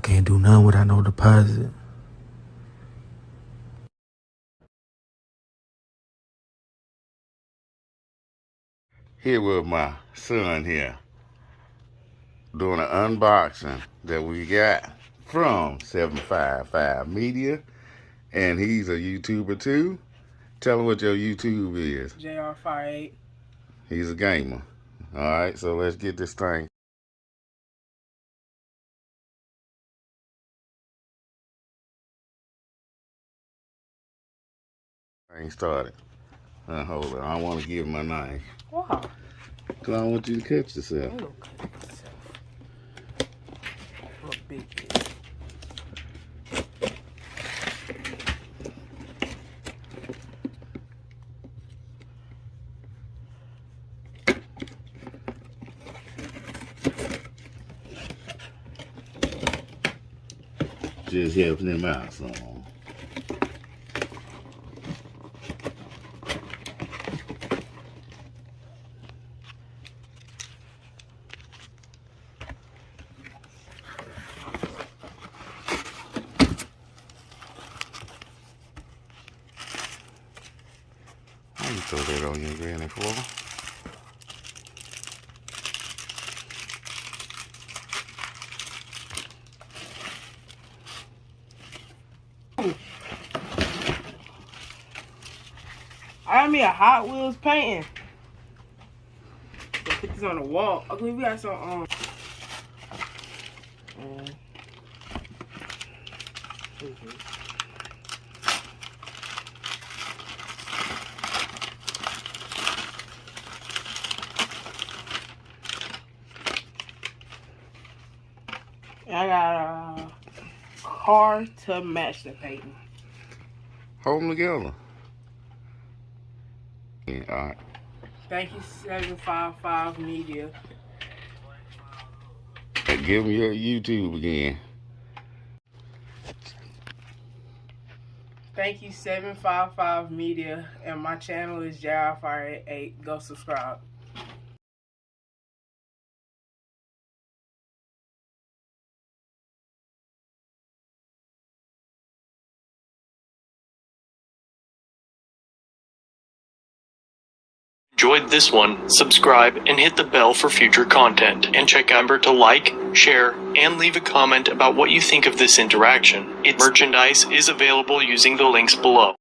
Can't do nothing without no deposit. Here with my son here, doing an unboxing that we got from 755 Media, and he's a YouTuber too. Tell him what your YouTube is. JR58. He's a gamer. Alright, so let's get this thing started. Hold on, I don't want to give him my knife. Wow. Because I don't want you to catch yourself. You don't cut yourself. What a big kid. Just helping him out some. Let me throw that on your granny floor. I got me a Hot Wheels painting. So put this on the wall. Okay, we got some I got a car to match the painting. Hold them together. Yeah, alright. Thank you, 755 Media. Hey, give them your YouTube again. Thank you, 755 Media, and my channel is JR58. Go subscribe. Enjoyed this one, subscribe and hit the bell for future content, and check out to like, share, and leave a comment about what you think of this interaction. Its merchandise is available using the links below.